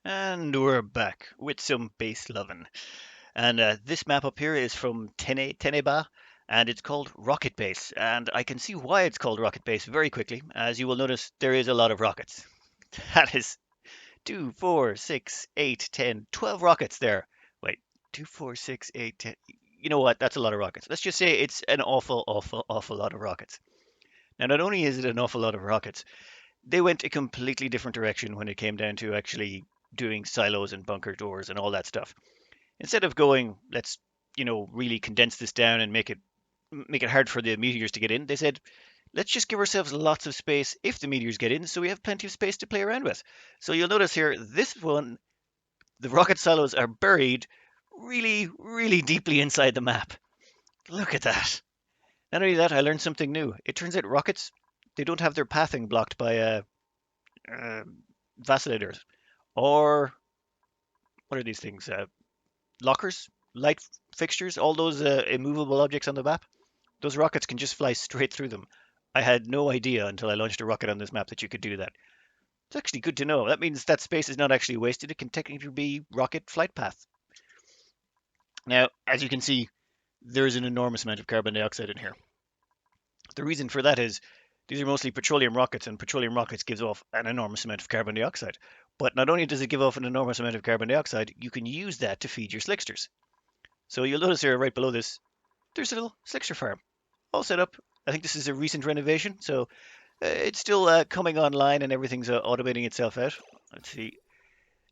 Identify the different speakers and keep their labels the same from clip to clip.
Speaker 1: And we're back with some base lovin'. And this map up here is from Tnetennba, and it's called Rocket Base. And I can see why it's called Rocket Base very quickly. As you will notice, there is a lot of rockets. That is 2, 4, 6, 8, 10, 12 rockets there. Wait, 2, 4, 6, 8, 10. You know what? That's a lot of rockets. Let's just say it's an awful, awful, awful lot of rockets. Now, not only is it an awful lot of rockets, they went a completely different direction when it came down to actually doing silos and bunker doors and all that stuff. Instead of going, let's really condense this down and make it hard for the meteors to get in, they said, let's just give ourselves lots of space if the meteors get in, so we have plenty of space to play around with. So you'll notice here, this one, the rocket silos are buried really, really deeply inside the map. Look at that. Not only that, I learned something new. It turns out rockets, they don't have their pathing blocked by uh, vacilators or what are these things? Lockers, light fixtures, all those immovable objects on the map. Those rockets can just fly straight through them. I had no idea until I launched a rocket on this map that you could do that. It's actually good to know. That means that space is not actually wasted. It can technically be rocket flight path. Now, as you can see, there is an enormous amount of carbon dioxide in here. The reason for that is these are mostly petroleum rockets, and petroleum rockets gives off an enormous amount of carbon dioxide. But not only does it give off an enormous amount of carbon dioxide, you can use that to feed your slicksters. So you'll notice here right below this, there's a little slickster farm all set up. I think this is a recent renovation, so it's still coming online and everything's automating itself out. Let's see.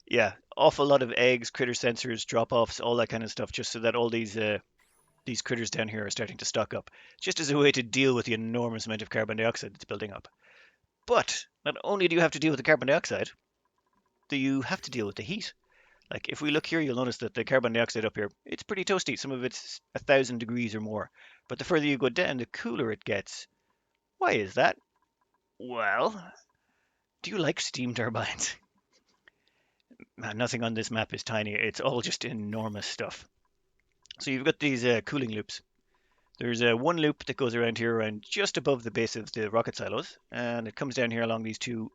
Speaker 1: Yeah, awful lot of eggs, critter sensors, drop-offs, all that kind of stuff, just so that all these critters down here are starting to stock up, just as a way to deal with the enormous amount of carbon dioxide that's building up. But not only do you have to deal with the carbon dioxide, do you have to deal with the heat. Like if we look here, you'll notice that the carbon dioxide up here, it's pretty toasty. Some of it's 1,000 degrees or more. But the further you go down, the cooler it gets. Why is that? Well, do you like steam turbines? Man, nothing on this map is tiny. It's all just enormous stuff. So you've got these cooling loops. There's one loop that goes around here, around just above the base of the rocket silos, and it comes down here along these two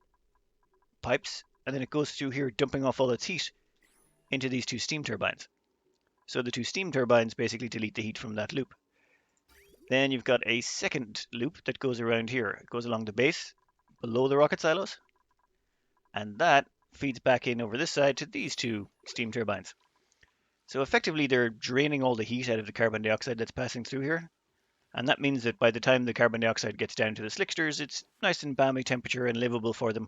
Speaker 1: pipes, and then it goes through here, dumping off all its heat into these two steam turbines. So the two steam turbines basically delete the heat from that loop. Then you've got a second loop that goes around here. It goes along the base, below the rocket silos, and that feeds back in over this side to these two steam turbines. So effectively, they're draining all the heat out of the carbon dioxide that's passing through here. And that means that by the time the carbon dioxide gets down to the slicksters, it's nice and balmy temperature and livable for them.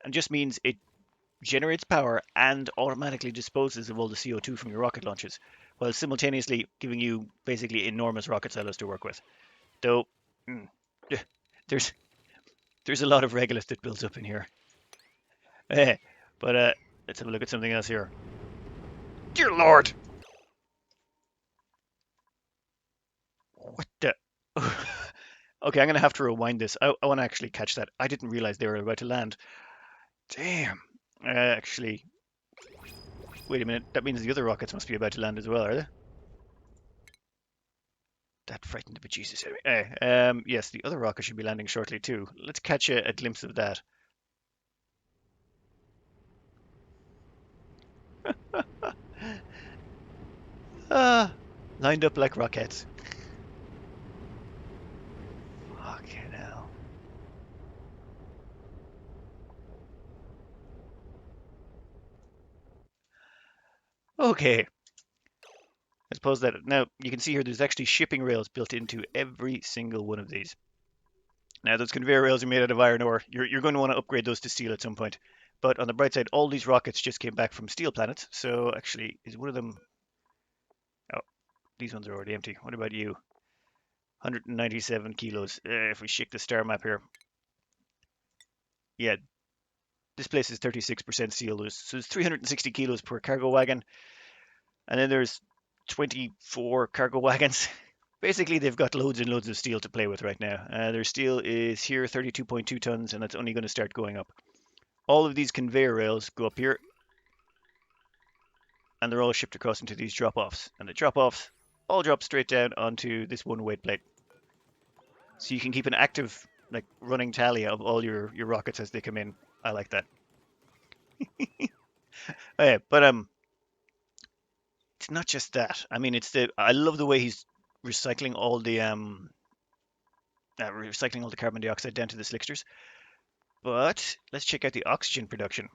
Speaker 1: And just means it generates power and automatically disposes of all the CO2 from your rocket launches, while simultaneously giving you basically enormous rocket silos to work with. Though, mm, there's there's a lot of regolith that builds up in here. But let's have a look at something else here. Dear Lord! What the? Okay, I'm gonna have to rewind this. I want to actually catch that. I didn't realize they were about to land. Damn. Actually, wait a minute. That means the other rockets must be about to land as well, are they? That frightened the bejesus out of me. Yes, the other rocket should be landing shortly too. Let's catch a glimpse of that. Ah, lined up like rockets. Fucking hell. Okay, I suppose that now you can see here there's actually shipping rails built into every single one of these. Now those conveyor rails are made out of iron ore. You're going to want to upgrade those to steel at some point. But on the bright side, all these rockets just came back from steel planets. So actually, is one of them? Oh, these ones are already empty. What about you? 197 kilos. If we shake the star map here, yeah, this place is 36% steel. So there's 360 kilos per cargo wagon, and then there's 24 cargo wagons. Basically, they've got loads and loads of steel to play with right now. Their steel is here 32.2 tons, and that's only going to start going up. All of these conveyor rails go up here, and they're all shipped across into these drop-offs. And the drop-offs all drop straight down onto this one weight plate. So you can keep an active, like, running tally of all your rockets as they come in. I like that. But it's not just that. I mean, I love the way he's recycling all the carbon dioxide down to the slicksters. But let's check out the oxygen production.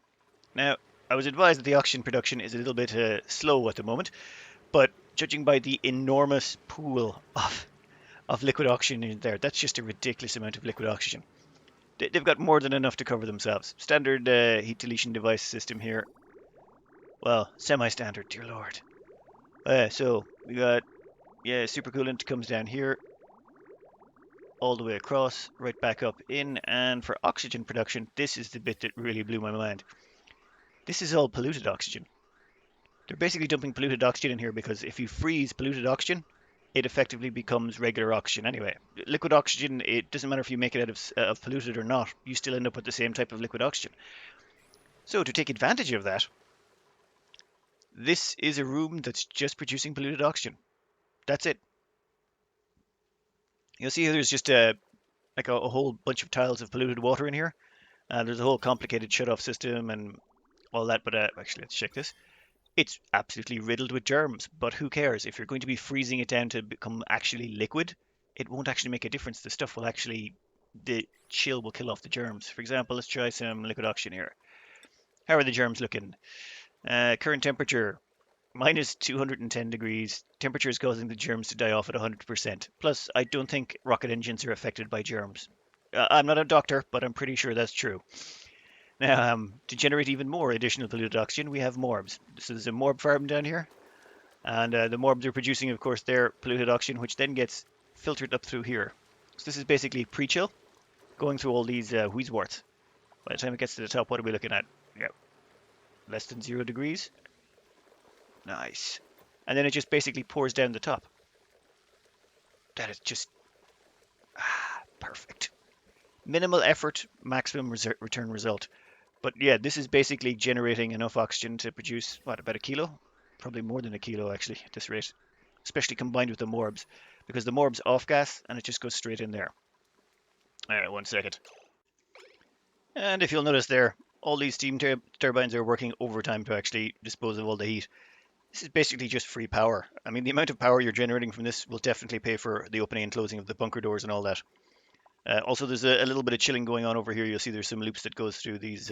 Speaker 1: Now, I was advised that the oxygen production is a little bit slow at the moment, but judging by the enormous pool of liquid oxygen in there, that's just a ridiculous amount of liquid oxygen. They've got more than enough to cover themselves. Standard heat deletion device system here. Well, semi-standard, dear lord. So we got, yeah, supercoolant comes down here, all the way across, right back up in, and for oxygen production, this is the bit that really blew my mind. This is all polluted oxygen. They're basically dumping polluted oxygen in here because if you freeze polluted oxygen, it effectively becomes regular oxygen anyway. Liquid oxygen, it doesn't matter if you make it out of polluted or not, you still end up with the same type of liquid oxygen. So to take advantage of that, this is a room that's just producing polluted oxygen. That's it. You'll see there's just a whole bunch of tiles of polluted water in here. There's a whole complicated shut-off system and all that, but actually, let's check this. It's absolutely riddled with germs, but who cares? If you're going to be freezing it down to become actually liquid, it won't actually make a difference. The stuff will actually, the chill will kill off the germs. For example, let's try some liquid oxygen here. How are the germs looking? Current temperature, minus 210 degrees. Temperature is causing the germs to die off at 100%. Plus, I don't think rocket engines are affected by germs. I'm not a doctor, but I'm pretty sure that's true. Now, to generate even more additional polluted oxygen, we have morbs. So there's a morb farm down here, and the morbs are producing, of course, their polluted oxygen, which then gets filtered up through here. So this is basically pre-chill, going through all these wheezeworts. By the time it gets to the top, what are we looking at? Yep, less than 0 degrees. Nice. And then it just basically pours down the top. That is just perfect. Minimal effort, maximum return result. But yeah, this is basically generating enough oxygen to produce, what, about a kilo? Probably more than a kilo, actually, at this rate. Especially combined with the morbs. Because the morbs off gas, and it just goes straight in there. Alright, 1 second. And if you'll notice there, all these steam turbines are working overtime to actually dispose of all the heat. This is basically just free power. I mean, the amount of power you're generating from this will definitely pay for the opening and closing of the bunker doors and all that. Also, there's a little bit of chilling going on over here. You'll see there's some loops that goes through these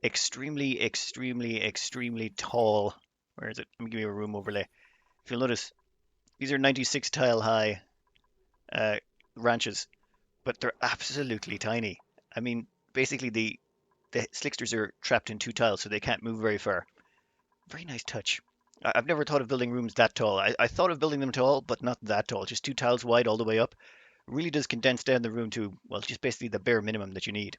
Speaker 1: extremely, extremely, extremely tall. Where is it? Let me give you a room overlay. If you'll notice, these are 96 tile high uh, ranches, but they're absolutely tiny. I mean, basically the slicksters are trapped in 2 tiles, so they can't move very far. Very nice touch. I've never thought of building rooms that tall. I thought of building them tall, but not that tall. Just 2 tiles wide all the way up. Really does condense down the room to, well, just basically the bare minimum that you need.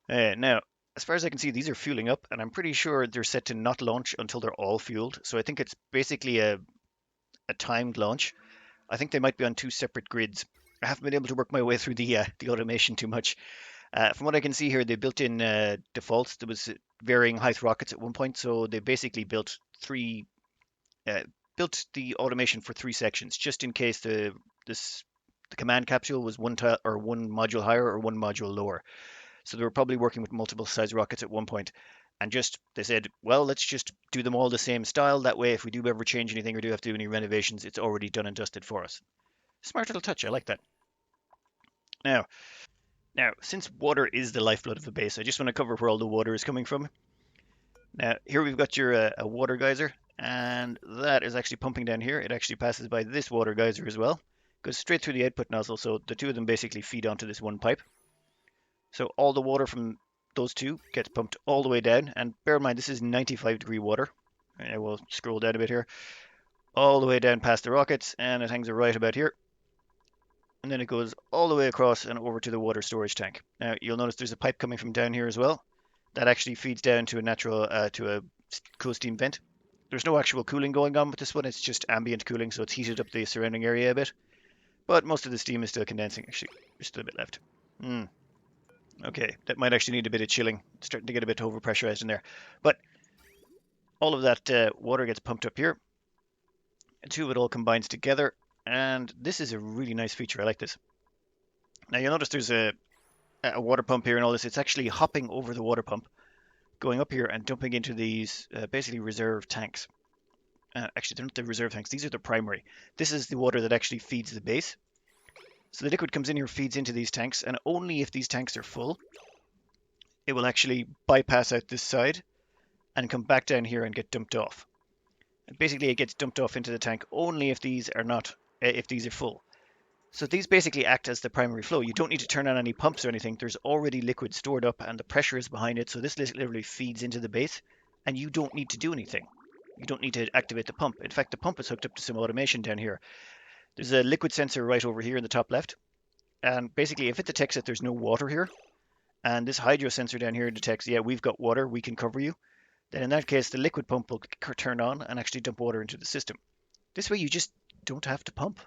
Speaker 1: Now, as far as I can see, these are fueling up, and I'm pretty sure they're set to not launch until they're all fueled. So I think it's basically a timed launch. I think they might be on 2 separate grids. I haven't been able to work my way through the automation too much. From what I can see here, they built in defaults. There was varying height rockets at one point, so they basically uh, built the automation for 3 sections, just in case the command capsule was one tile or one module higher or one module lower. So they were probably working with multiple size rockets at one point, and just they said, well, let's just do them all the same style. That way, if we do ever change anything or do have to do any renovations, it's already done and dusted for us. Smart little touch. I like that. Now, now, since water is the lifeblood of a base, I just want to cover where all the water is coming from. Now, here we've got your a water geyser, and that is actually pumping down here. It actually passes by this water geyser as well. Goes straight through the output nozzle, so the two of them basically feed onto this one pipe. So all the water from those two gets pumped all the way down, and bear in mind this is 95-degree water. I will scroll down a bit here, all the way down past the rockets, and it hangs right about here. And then it goes all the way across and over to the water storage tank. Now you'll notice there's a pipe coming from down here as well. That actually feeds down to a natural to a cool steam vent. There's no actual cooling going on with this one. It's just ambient cooling, so it's heated up the surrounding area a bit. But most of the steam is still condensing. Actually, there's still a bit left. Okay, that might actually need a bit of chilling. It's starting to get a bit overpressurized in there. But all of that water gets pumped up here. And two of it all combines together. And this is a really nice feature. I like this. Now you'll notice there's a water pump here and all this. It's actually hopping over the water pump. going up here and dumping into these basically reserve tanks. Actually, they're not the reserve tanks. These are the primary. This is the water that actually feeds the base. So the liquid comes in here, feeds into these tanks, and only if these tanks are full, it will actually bypass out this side and come back down here and get dumped off. And basically, it gets dumped off into the tank only if these are not, if these are full. So these basically act as the primary flow. You don't need to turn on any pumps or anything. There's already liquid stored up and the pressure is behind it. So this literally feeds into the base and you don't need to do anything. You don't need to activate the pump. In fact, the pump is hooked up to some automation down here. There's a liquid sensor right over here in the top left. And basically, if it detects that there's no water here, and this hydro sensor down here detects, yeah, we've got water, we can cover you, then in that case, the liquid pump will turn on and actually dump water into the system. This way, you just don't have to pump.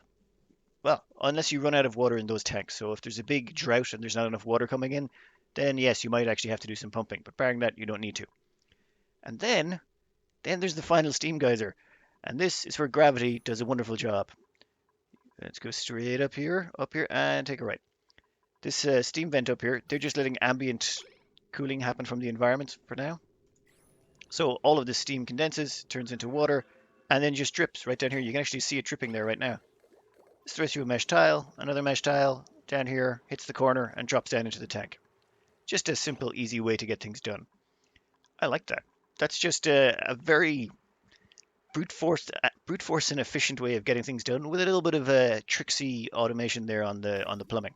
Speaker 1: Well, unless you run out of water in those tanks. So if there's a big drought and there's not enough water coming in, then yes, you might actually have to do some pumping. But barring that, you don't need to. And then there's the final steam geyser. And this is where gravity does a wonderful job. Let's go straight up here, and take a right. This steam vent up here, they're just letting ambient cooling happen from the environment for now. So all of this steam condenses, turns into water, and then just drips right down here. You can actually see it dripping there right now. This throws through a mesh tile, another mesh tile, down here, hits the corner, and drops down into the tank. Just a simple, easy way to get things done. I like that. That's just a very brute force and efficient way of getting things done with a little bit of a tricksy automation there on the plumbing.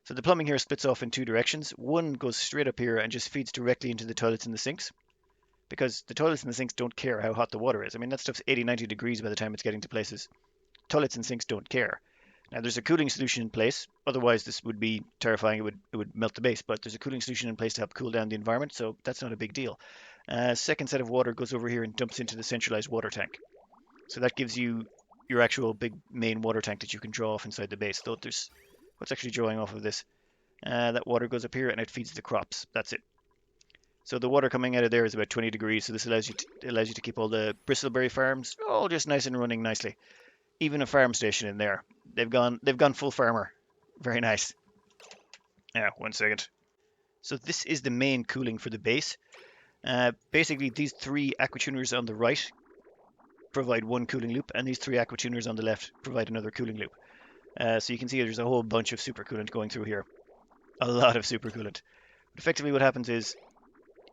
Speaker 1: So the plumbing here splits off in two directions. One goes straight up here and just feeds directly into the toilets and the sinks, because the toilets and the sinks don't care how hot the water is. I mean, that stuff's 80, 90 degrees by the time it's getting to places. Toilets and sinks don't care. Now there's a cooling solution in place. Otherwise, this would be terrifying. It would melt the base. But there's a cooling solution in place to help cool down the environment, so that's not a big deal. Second set of water goes over here and dumps into the centralized water tank. So that gives you your actual big main water tank that you can draw off inside the base. Though there's what's actually drawing off of this. That water goes up here and it feeds the crops. That's it. So the water coming out of there is about 20 degrees. So this allows you to keep all the bristleberry farms all just nice and running nicely. Even a farm station in there. They've gone full farmer. Very nice. Yeah, 1 second. So this is the main cooling for the base. Basically, these three aquatuners on the right provide one cooling loop, and these three aquatuners on the left provide another cooling loop. So you can see there's a whole bunch of supercoolant going through here. A lot of supercoolant. But effectively what happens is,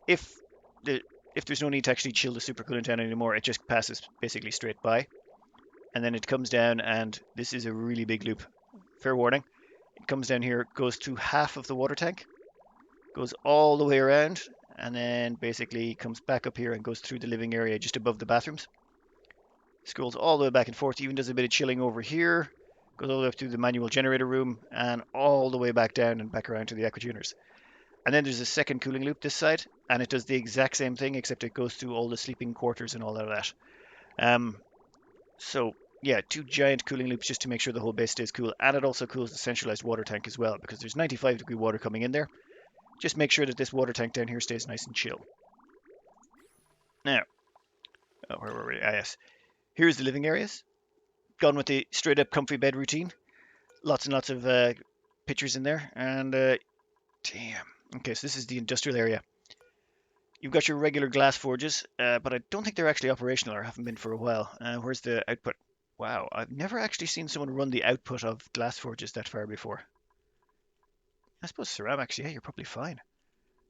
Speaker 1: if there's no need to actually chill the supercoolant down anymore, it just passes basically straight by. And then it comes down, and this is a really big loop. Fair warning. It comes down here, goes through half of the water tank, goes all the way around, and then basically comes back up here and goes through the living area just above the bathrooms. Scrolls all the way back and forth, even does a bit of chilling over here, goes all the way up through the manual generator room, and all the way back down and back around to the aquatuners. And then there's a second cooling loop this side, and it does the exact same thing, except it goes through all the sleeping quarters and all of that. So yeah, two giant cooling loops just to make sure the whole base stays cool. And it also cools the centralized water tank as well, because there's 95-degree water coming in there. Just make sure that this water tank down here stays nice and chill. Now, where were we? Yes. Here's the living areas. Gone with the straight up comfy bed routine. Lots and lots of pictures in there. And damn. Okay, so this is the industrial area. You've got your regular glass forges, but I don't think they're actually operational, or haven't been for a while. Where's the output? Wow, I've never actually seen someone run the output of glass forges that far before. I suppose ceramics, yeah, you're probably fine.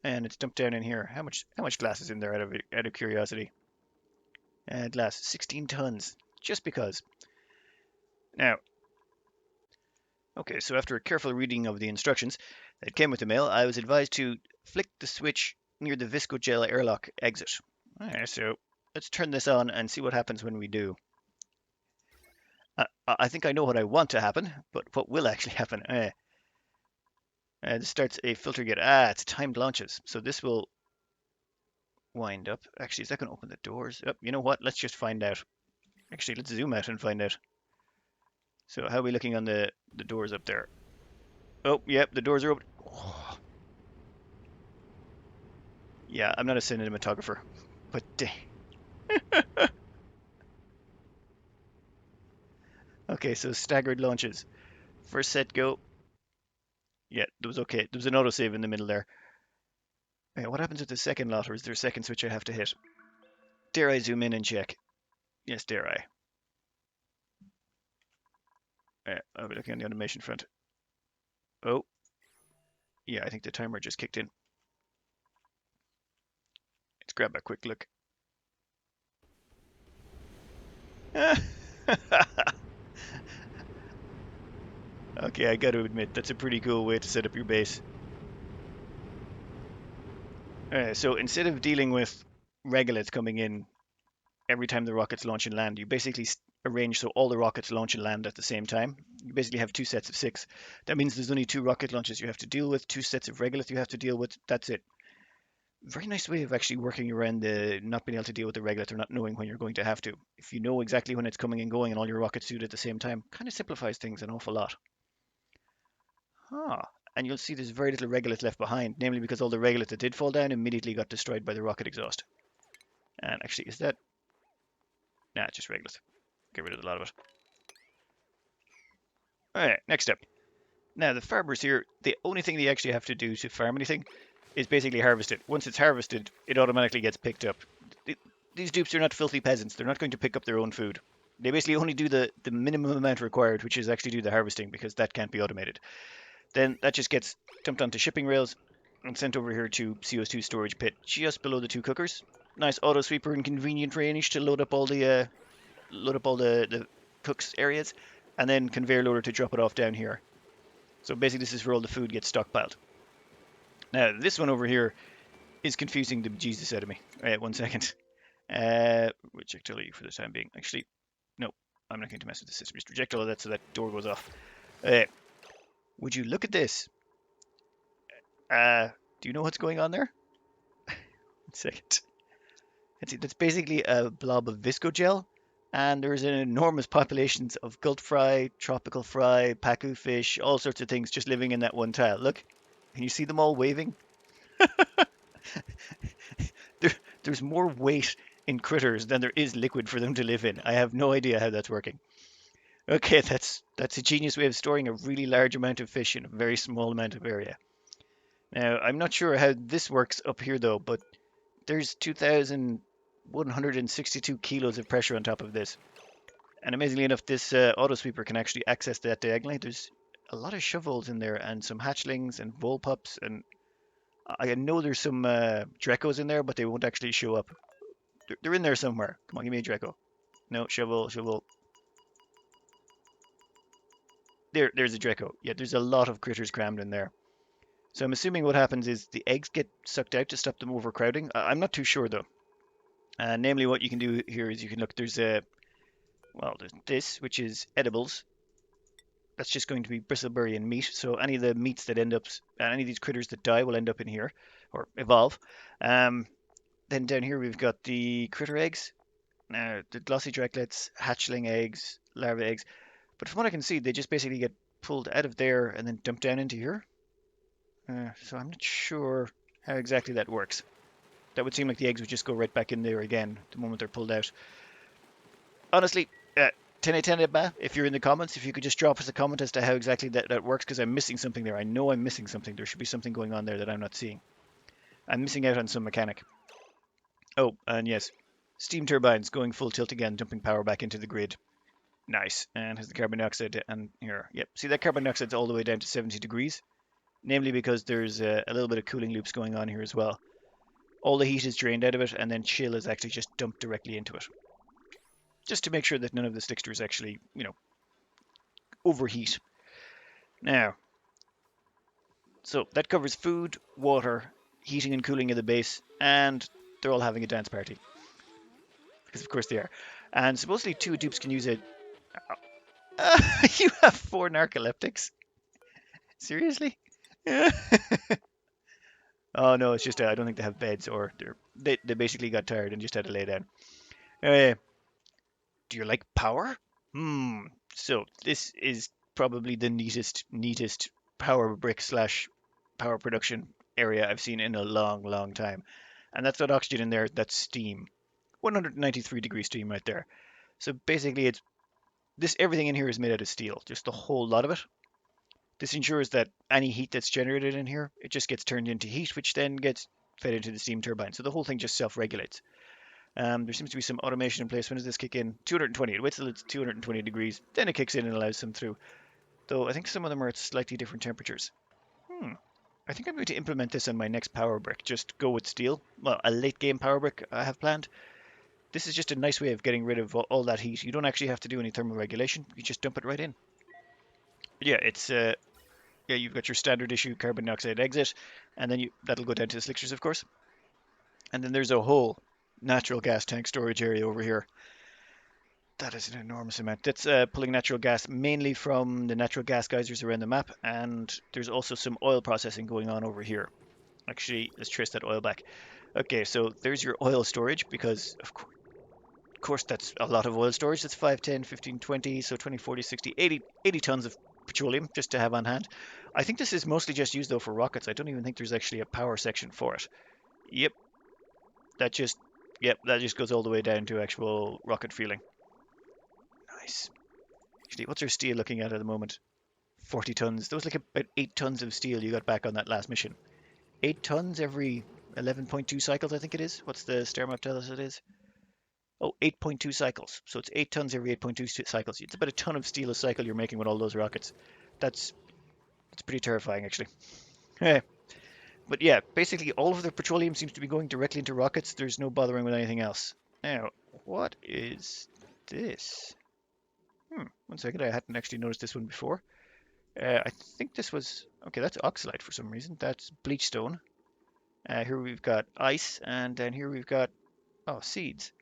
Speaker 1: And it's dumped down in here. How much glass is in there out of curiosity? Glass, 16 tons, just because. Now, okay, so after a careful reading of the instructions that came with the mail, I was advised to flick the switch near the viscogel airlock exit. Alright, so let's turn this on and see what happens when we do. I think I know what I want to happen, but what will actually happen? This starts a filter gate. It's timed launches. So this will wind up. Actually, is that going to open the doors? Oh, you know what? Let's just find out. Actually, let's zoom out and find out. So how are we looking on the doors up there? Oh, yep, the doors are open. Oh. Yeah, I'm not a cinematographer, but okay, so staggered launches. First set go. Yeah, there was okay. There was an autosave in the middle there. What happens with the second lot, or is there a second switch I have to hit? Dare I zoom in and check? Yes, dare I. I'll be looking on the automation front. Oh, yeah, I think the timer just kicked in. Let's grab a quick look. Okay, I got to admit, that's a pretty cool way to set up your base. So instead of dealing with regoliths coming in every time the rockets launch and land, you basically arrange so all the rockets launch and land at the same time. You basically have two sets of six. That means there's only two rocket launches you have to deal with, two sets of regolith you have to deal with. That's it. Very nice way of actually working around the not being able to deal with the regolith or not knowing when you're going to have to. If you know exactly when it's coming and going and all your rockets do it at the same time, kind of simplifies things an awful lot. Huh. And you'll see there's very little regolith left behind, namely because all the regolith that did fall down immediately got destroyed by the rocket exhaust. And actually, is that... Nah, it's just regolith. Get rid of a lot of it. Alright, next up. Now, the farmers here, the only thing they actually have to do to farm anything is basically harvest it. Once it's harvested, it automatically gets picked up. These dupes are not filthy peasants. They're not going to pick up their own food. They basically only do the minimum amount required, which is actually do the harvesting, because that can't be automated. Then that just gets dumped onto shipping rails and sent over here to CO2 storage pit just below the two cookers. Nice auto sweeper and convenient range to load up all the cooks areas, and then conveyor loader to drop it off down here. So basically this is where all the food gets stockpiled. Now this one over here is confusing the bejesus out of me. Alright, 1 second. Reject all for the time being. Actually, no, I'm not going to mess with the system. Just reject all of that so that door goes off. Would you look at this? Do you know what's going on there? 1 second. That's basically a blob of visco gel, and there's an enormous populations of gult fry, tropical fry, pacu fish, all sorts of things just living in that one tile. Look, can you see them all waving? There's more weight in critters than there is liquid for them to live in. I have no idea how that's working. Okay, that's a genius way of storing a really large amount of fish in a very small amount of area. Now, I'm not sure how this works up here though, but there's 2,162 kilos of pressure on top of this. And amazingly enough, this auto sweeper can actually access that diagonally. There's a lot of shovels in there and some hatchlings and vole pups, and I know there's some Drecos in there, but they won't actually show up. They're in there somewhere. Come on, give me a Dreco. No, shovel. There's a Dreco. Yeah, there's a lot of critters crammed in there. So I'm assuming what happens is the eggs get sucked out to stop them overcrowding. I'm not too sure though. Namely, what you can do here is you can look. There's this, which is edibles. That's just going to be bristleberry and meat. So any of the meats that end up, any of these critters that die will end up in here or evolve. Then down here we've got the critter eggs. Now the glossy drecklets, hatchling eggs, larva eggs. But from what I can see, they just basically get pulled out of there and then dumped down into here. So I'm not sure how exactly that works. That would seem like the eggs would just go right back in there again the moment they're pulled out. Honestly, Tnetennba, if you're in the comments, if you could just drop us a comment as to how exactly that works, because I'm missing something there. I know I'm missing something. There should be something going on there that I'm not seeing. I'm missing out on some mechanic. Oh, and yes, steam turbines going full tilt again, dumping power back into the grid. Nice. And has the carbon dioxide and here. Yep. See that carbon dioxide's all the way down to 70 degrees, namely because there's a little bit of cooling loops going on here as well. All the heat is drained out of it, and then chill is actually just dumped directly into it, just to make sure that none of the sticksters actually, overheat. Now, so that covers food, water, heating and cooling of the base, and they're all having a dance party. Because of course they are. And supposedly 2 dupes can use it. You have 4 narcoleptics? Seriously? Oh no, it's just I don't think they have beds, or they basically got tired and just had to lay down. Do you like power? So this is probably the neatest power brick / power production area I've seen in a long time. And that's not oxygen in there, that's steam. 193 degree steam right there. So basically everything in here is made out of steel, just the whole lot of it. This ensures that any heat that's generated in here, it just gets turned into heat, which then gets fed into the steam turbine. So the whole thing just self-regulates. There seems to be some automation in place. When does this kick in? 220. It waits till it's 220 degrees. Then it kicks in and allows them through. Though I think some of them are at slightly different temperatures. I think I'm going to implement this on my next power brick. Just go with steel. Well, a late game power brick I have planned. This is just a nice way of getting rid of all that heat. You don't actually have to do any thermal regulation. You just dump it right in. But yeah, it's yeah, you've got your standard issue carbon dioxide exit, and then that'll go down to the slickers, of course. And then there's a whole natural gas tank storage area over here. That is an enormous amount. That's pulling natural gas mainly from the natural gas geysers around the map, and there's also some oil processing going on over here. Actually, let's trace that oil back. Okay, so there's your oil storage, because of course that's a lot of oil storage. That's 5, 10, 15, 20, so 20, 40, 60, 80 tons of petroleum just to have on hand. I think this is mostly just used though for rockets. I don't even think there's actually a power section for it. Yep, that just that just goes all the way down to actual rocket fueling. Nice. Actually, what's our steel looking at the moment? 40 tons. That was like about 8 tons of steel you got back on that last mission. 8 tons every 11.2 cycles, I think it is. What's the star map tell us it is? Oh, 8.2 cycles. So it's 8 tons every 8.2 cycles. It's about a ton of steel a cycle you're making with all those rockets. That's pretty terrifying, actually. But yeah, basically all of the petroleum seems to be going directly into rockets. There's no bothering with anything else. Now, what is this? 1 second, I hadn't actually noticed this one before. I think this was... Okay, that's oxalite for some reason. That's bleach stone. Here we've got ice, and then here we've got... Oh, seeds.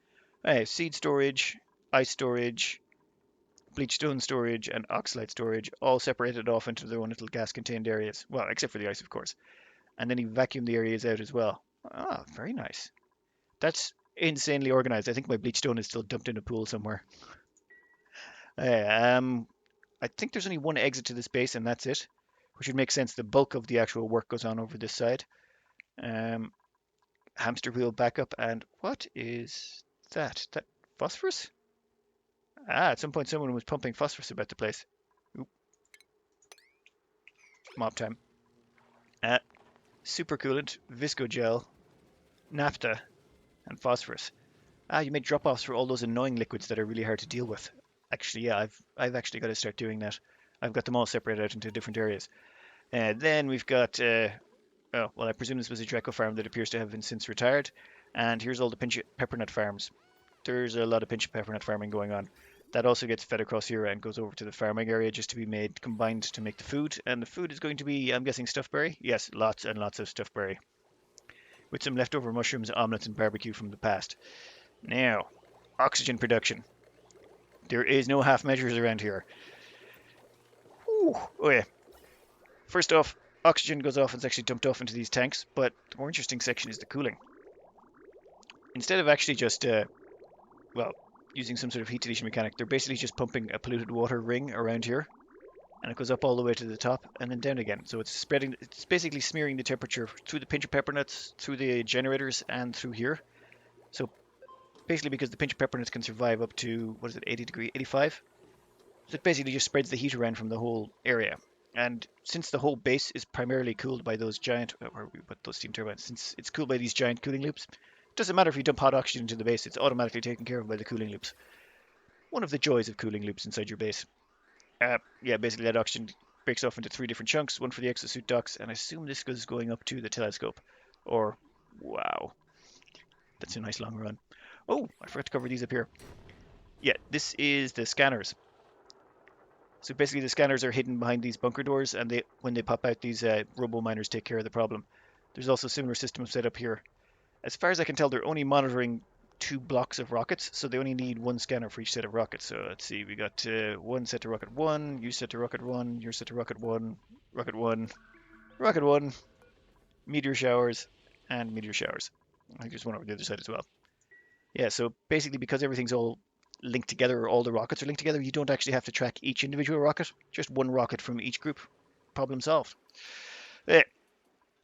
Speaker 1: Seed storage, ice storage, bleach stone storage, and oxalite storage, all separated off into their own little gas-contained areas. Well, except for the ice, of course. And then he vacuumed the areas out as well. Ah, very nice. That's insanely organized. I think my bleach stone is still dumped in a pool somewhere. I think there's only one exit to this base, and that's it, which would make sense. The bulk of the actual work goes on over this side. Hamster wheel backup, and what is that? That phosphorus? Ah, at some point someone was pumping phosphorus about the place. Oop. Mob time. Supercoolant, viscogel, naphtha, and phosphorus. Ah, you made drop-offs for all those annoying liquids that are really hard to deal with. Actually, yeah, I've actually got to start doing that. I've got them all separated out into different areas. Then we've got, oh, well, I presume this was a Draco farm that appears to have been since retired. And here's all the pinch peppernut farms. There's a lot of pinch peppernut farming going on. That also gets fed across here and goes over to the farming area just to be made combined to make the food. And the food is going to be, I'm guessing, stuffed berry? Yes, lots and lots of stuffed berry. With some leftover mushrooms, omelets, and barbecue from the past. Now, oxygen production. There is no half measures around here. Ooh, oh yeah. First off, oxygen goes off and is actually dumped off into these tanks, but the more interesting section is the cooling. Instead of actually just, well, using some sort of heat deletion mechanic, they're basically just pumping a polluted water ring around here, and it goes up all the way to the top and then down again. So it's basically smearing the temperature through the pinch of peppernuts, through the generators, and through here. So basically, because the pinch of peppernuts can survive up to, what is it, 80 degree, 85? So it basically just spreads the heat around from the whole area. And since the whole base is primarily cooled by those giant, where we put those steam turbines, since it's cooled by these giant cooling loops, it doesn't matter if you dump hot oxygen into the base, it's automatically taken care of by the cooling loops. One of the joys of cooling loops inside your base. Yeah, basically that oxygen breaks off into 3 different chunks, one for the exosuit docks, and I assume this goes going up to the telescope. Or, wow, that's a nice long run. Oh, I forgot to cover these up here. Yeah, this is the scanners. So basically the scanners are hidden behind these bunker doors, and when they pop out, these robo miners take care of the problem. There's also a similar system set up here. As far as I can tell, they're only monitoring 2 blocks of rockets, so they only need 1 scanner for each set of rockets. So let's see, we got 1 set to rocket 1, you set to rocket 1, you're set to rocket 1, rocket 1, rocket 1, meteor showers, and meteor showers. I think there's one over the other side as well. Yeah, so basically because everything's all linked together, or all the rockets are linked together, you don't actually have to track each individual rocket, just 1 rocket from each group. Problem solved.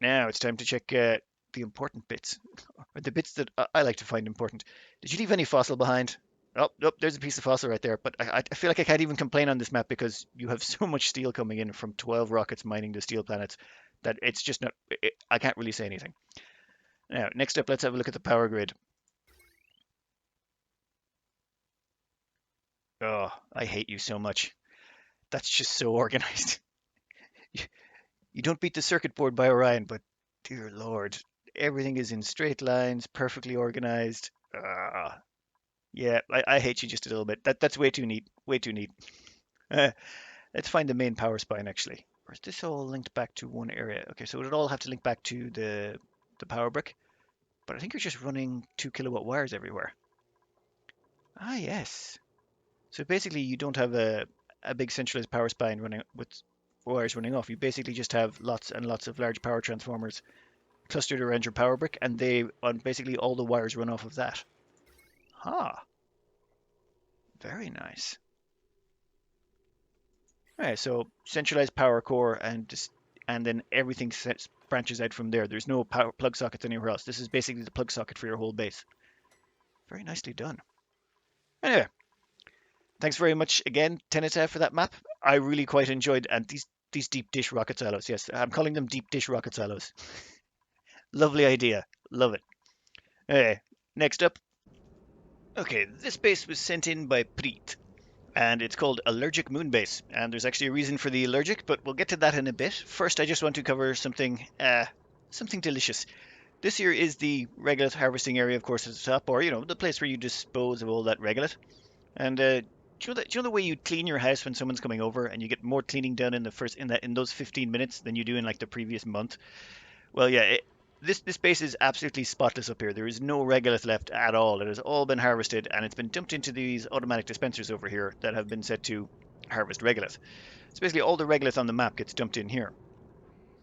Speaker 1: Now it's time to check the important bits, or the bits that I like to find important. Did you leave any fossil behind? Oh, nope, there's a piece of fossil right there, but I feel like I can't even complain on this map because you have so much steel coming in from 12 rockets mining the steel planets that it's just not, I can't really say anything. Now, next up, let's have a look at the power grid. Oh, I hate you so much. That's just so organized. You you don't beat the circuit board by Orion, but dear Lord, everything is in straight lines, perfectly organized. Yeah, I hate you just a little bit. That's way too neat. Way too neat. Uh, let's find the main power spine actually. Or is this all linked back to one area? Okay, so it would all have to link back to the power brick. But I think you're just running 2 kilowatt wires everywhere. Ah, yes. So basically, you don't have a big centralized power spine running with wires running off. You basically just have lots and lots of large power transformers clustered around your power brick, and they on basically all the wires run off of that. Ah, very nice. Right, so centralized power core and then everything branches out from there. There's no power plug sockets anywhere else. This is basically the plug socket for your whole base. Very nicely done. Anyway, thanks very much again, Tnetennba, for that map. I really quite enjoyed and these deep dish rocket silos. Yes, I'm calling them deep dish rocket silos. Lovely idea. Love it. Anyway, next up. Okay, this base was sent in by Priit, and it's called Allergic Moonbase. And there's actually a reason for the allergic, but we'll get to that in a bit. First, I just want to cover something delicious. This here is the regolith harvesting area, of course, at the top, or the place where you dispose of all that regolith. And do you know the way you clean your house when someone's coming over, and you get more cleaning done in those 15 minutes than you do in like the previous month? Well, yeah, this base is absolutely spotless up here. There is no regolith left at all. It has all been harvested, and it's been dumped into these automatic dispensers over here that have been set to harvest regolith. So basically, all the regolith on the map gets dumped in here.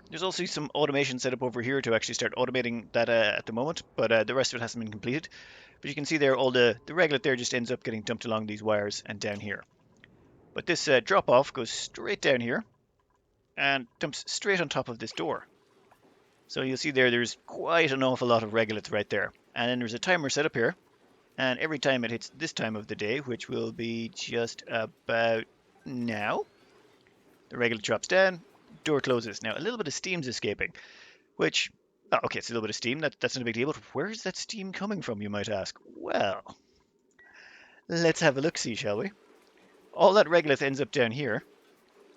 Speaker 1: There's also some automation set up over here to actually start automating that at the moment, but the rest of it hasn't been completed. But you can see there, all the regolith there just ends up getting dumped along these wires and down here. But this drop off goes straight down here and dumps straight on top of this door. So you'll see there's quite an awful lot of regolith right there. And then there's a timer set up here. And every time it hits this time of the day, which will be just about now, the regolith drops down, door closes. Now, a little bit of steam's escaping, which, okay, it's a little bit of steam. That's not a big deal, but where's that steam coming from, you might ask? Well, let's have a look-see, shall we? All that regolith ends up down here,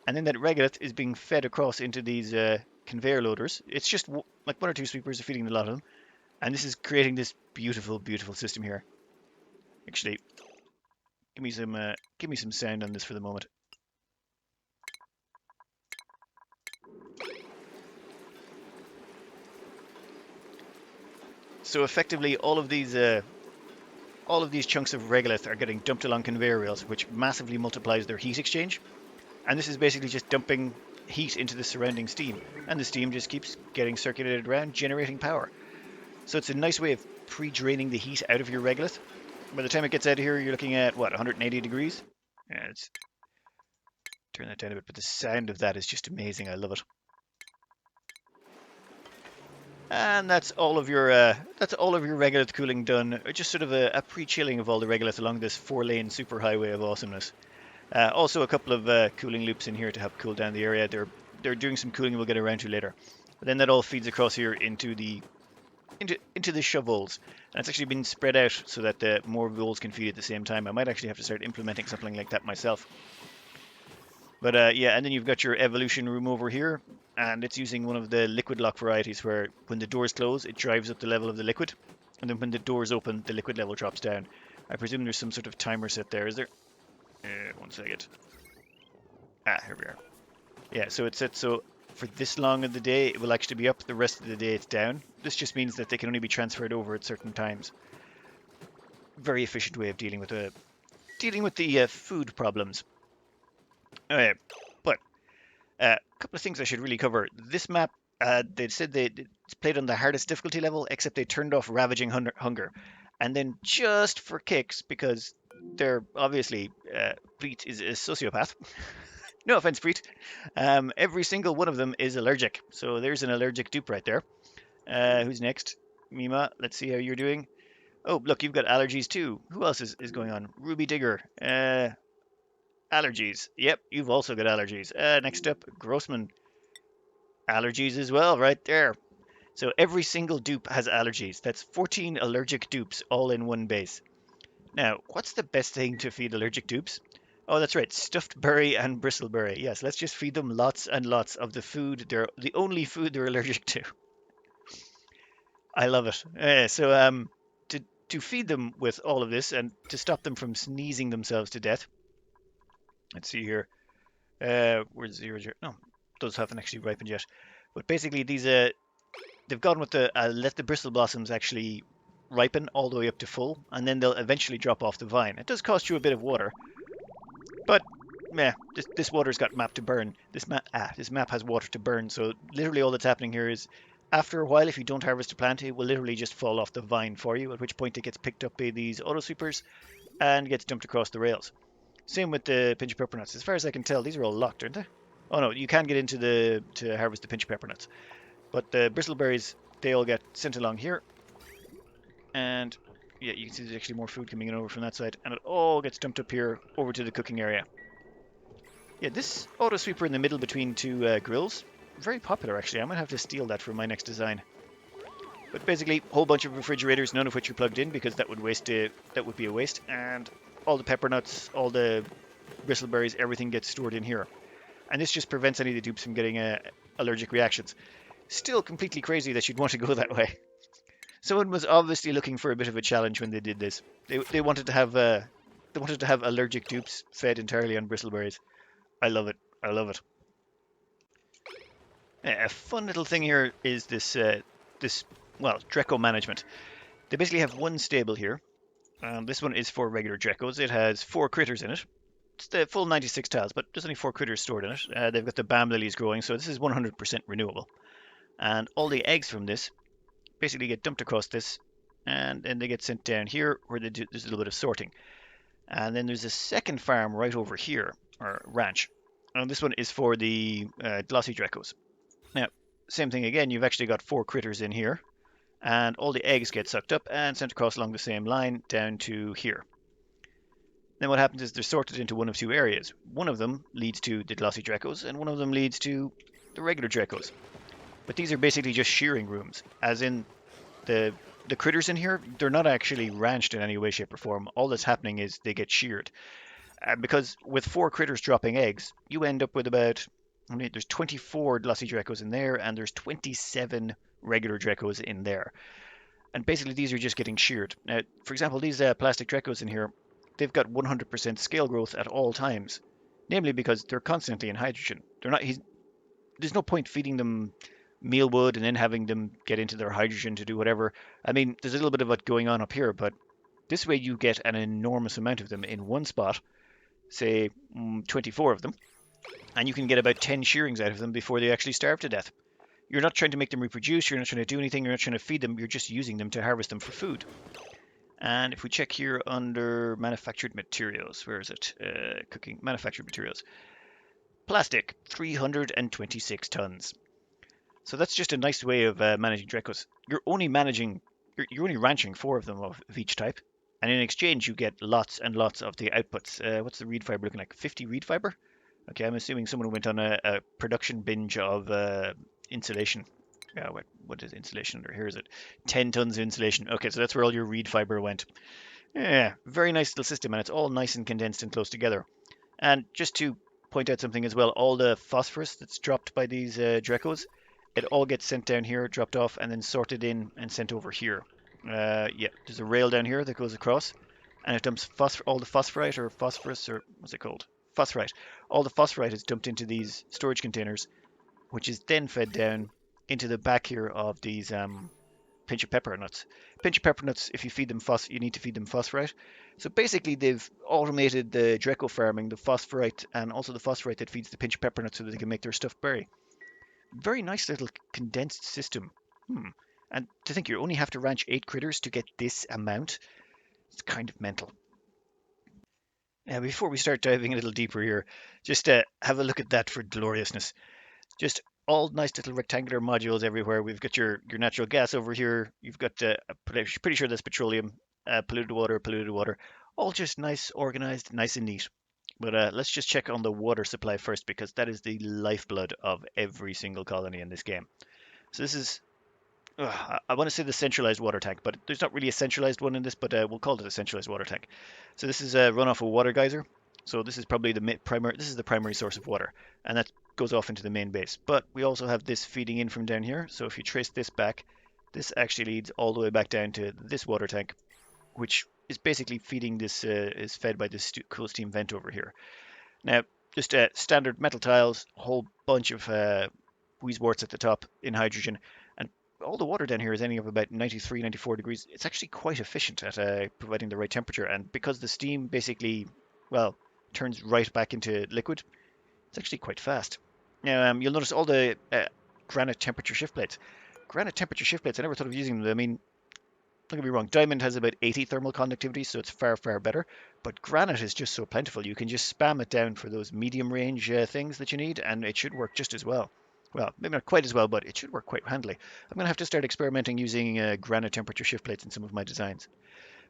Speaker 1: and then that regolith is being fed across into these conveyor loaders. It's just like one or two sweepers are feeding a lot of them, and this is creating this beautiful, beautiful system here. Actually, give me some sound on this for the moment. So effectively, all of these chunks of regolith are getting dumped along conveyor rails, which massively multiplies their heat exchange. And this is basically just dumping heat into the surrounding steam, and the steam just keeps getting circulated around, generating power. So it's a nice way of pre-draining the heat out of your regolith. By the time it gets out of here, you're looking at what, 180 degrees? Yeah, let's turn that down a bit, but the sound of that is just amazing. I love it. And that's all of your regolith cooling done. Just sort of a pre-chilling of all the regolith along this 4-lane superhighway of awesomeness. Also a couple of cooling loops in here to help cool down the area. They're doing some cooling we'll get around to later. But then that all feeds across here into the shovels. And it's actually been spread out so that more bowls can feed at the same time. I might actually have to start implementing something like that myself. But yeah, and then you've got your evolution room over here, and it's using one of the liquid lock varieties where when the doors close, it drives up the level of the liquid, and then when the doors open, the liquid level drops down. I presume there's some sort of timer set there, is there? One second. Here we are. Yeah, so it's set so for this long of the day, it will actually be up. The rest of the day, it's down. This just means that they can only be transferred over at certain times. Very efficient way of dealing with the food problems. Okay, but a couple of things I should really cover. This map, they said it's played on the hardest difficulty level, except they turned off ravaging hunger. And then just for kicks, because they're obviously, Priit is a sociopath. No offense, Priit. Every single one of them is allergic. So there's an allergic dupe right there. Who's next? Mima, let's see how you're doing. Oh, look, you've got allergies too. Who else is going on? Ruby Digger. Allergies. Yep, you've also got allergies. Next up, Grossman. Allergies as well, right there. So every single dupe has allergies. That's 14 allergic dupes all in one base. Now, what's the best thing to feed allergic dupes? Oh, that's right, stuffed berry and bristleberry. Yes, let's just feed them lots and lots of the food. They're the only food they're allergic to. I love it. To feed them with all of this and to stop them from sneezing themselves to death. Let's see here. Where's zero zero? No, those haven't actually ripened yet. But basically, they've gone with the let the bristle blossoms actually ripen all the way up to full, and then they'll eventually drop off the vine. It does cost you a bit of water, but meh, this water's got map to burn. This map has water to burn. So literally all that's happening here is after a while, if you don't harvest a plant, it will literally just fall off the vine for you, at which point it gets picked up by these auto sweepers and gets dumped across the rails. Same with the pinch pepper nuts. As far as I can tell, these are all locked, aren't they? Oh no, you can get into to harvest the pinch pepper nuts. But the bristleberries, they all get sent along here. And yeah, you can see there's actually more food coming in over from that side. And it all gets dumped up here over to the cooking area. Yeah, this auto sweeper in the middle between two grills, very popular actually. I might have to steal that for my next design. But basically, a whole bunch of refrigerators, none of which are plugged in because that would be a waste. And all the pepper nuts, all the bristleberries, everything gets stored in here. And this just prevents any of the dupes from getting allergic reactions. Still completely crazy that you'd want to go that way. Someone was obviously looking for a bit of a challenge when they did this. They wanted to have allergic dupes fed entirely on bristleberries. I love it. I love it. A fun little thing here is this Dreco management. They basically have one stable here. This one is for regular Drecos. It has 4 critters in it. It's the full 96 tiles, but there's only 4 critters stored in it. They've got the bam lilies growing, so this is 100% renewable. And all the eggs from this basically get dumped across this, and then they get sent down here where there's a little bit of sorting. And then there's a second farm right over here, or ranch. And this one is for the glossy Drecos. Now, same thing again, you've actually got 4 critters in here, and all the eggs get sucked up and sent across along the same line down to here. Then what happens is they're sorted into one of 2 areas. One of them leads to the glossy Drecos, and one of them leads to the regular Drecos. But these are basically just shearing rooms, as in the critters in here, they're not actually ranched in any way, shape, or form. All that's happening is they get sheared. Because with 4 critters dropping eggs, you end up with about, there's 24 glossy Drecos in there, and there's 27 regular Drecos in there. And basically these are just getting sheared. Now, for example, these plastic Drecos in here, they've got 100% scale growth at all times. Namely because they're constantly in hydrogen. There's no point feeding them mealwood and then having them get into their hydrogen to do whatever. I mean, there's a little bit of it going on up here, but this way you get an enormous amount of them in one spot, say 24 of them, and you can get about 10 shearings out of them before they actually starve to death. You're not trying to make them reproduce, you're not trying to do anything, you're not trying to feed them, you're just using them to harvest them for food. And if we check here under manufactured materials, where is it? Cooking, manufactured materials. Plastic, 326 tons. So that's just a nice way of managing Drecos. You're only ranching 4 of them of each type. And in exchange, you get lots and lots of the outputs. What's the reed fiber looking like? 50 reed fiber? Okay, I'm assuming someone went on a production binge of insulation. What is insulation under? Here is it. 10 tons of insulation. Okay, so that's where all your reed fiber went. Yeah, very nice little system, and it's all nice and condensed and close together. And just to point out something as well, all the phosphorus that's dropped by these Drecos, it all gets sent down here, dropped off, and then sorted in and sent over here. Yeah, there's a rail down here that goes across, and it dumps all the phosphorite or phosphorus, or what's it called? Phosphorite. All the phosphorite is dumped into these storage containers, which is then fed down into the back here of these pinch of pepper nuts. Pinch of pepper nuts, if you feed them you need to feed them phosphorite. So basically they've automated the Dreco farming, the phosphorite, and also the phosphorite that feeds the pinch of pepper nuts so that they can make their stuffed berry. Very nice little condensed system. And to think you only have to ranch 8 critters to get this amount, it's kind of mental. Now, before we start diving a little deeper here, just have a look at that for gloriousness. Just all nice little rectangular modules everywhere. We've got your natural gas over here. You've got, pretty sure that's petroleum, polluted water, all just nice, organized, nice and neat. But let's just check on the water supply first, because that is the lifeblood of every single colony in this game. So this is, I want to say the centralized water tank, but there's not really a centralized one in this, but we'll call it a centralized water tank. So this is run off a water geyser. So this is probably the primary. This is the primary source of water, and that goes off into the main base. But we also have this feeding in from down here. So if you trace this back, this actually leads all the way back down to this water tank, which is basically feeding this is fed by this cool steam vent over here. Now, just standard metal tiles, a whole bunch of Weezeworts at the top in hydrogen, and all the water down here is ending up about 93, 94 degrees. It's actually quite efficient at providing the right temperature, and because the steam basically, well, turns right back into liquid, it's actually quite fast. Now, you'll notice all the granite temperature shift plates. Granite temperature shift plates, I never thought of using them. I mean, don't get me wrong, diamond has about 80 thermal conductivity, so it's far, far better. But granite is just so plentiful. You can just spam it down for those medium range things that you need, and it should work just as well. Well, maybe not quite as well, but it should work quite handily. I'm going to have to start experimenting using granite temperature shift plates in some of my designs.